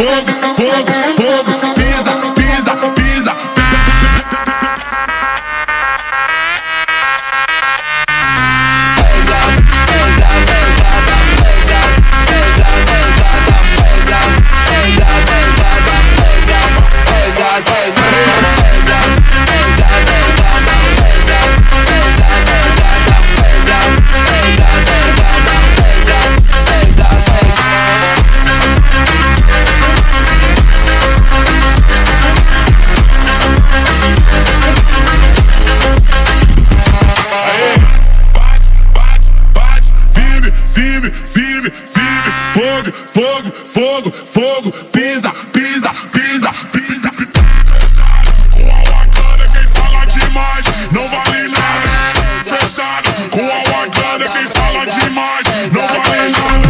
fogo, fogo, fogo, pisa, pisa, pisa. Firme, fogo, fogo, fogo, fogo, pisa, pisa, pisa, pisa. Com a Wakanda quem fala demais não vale nada. Fechado, com a Wakanda quem fala demais não vale nada.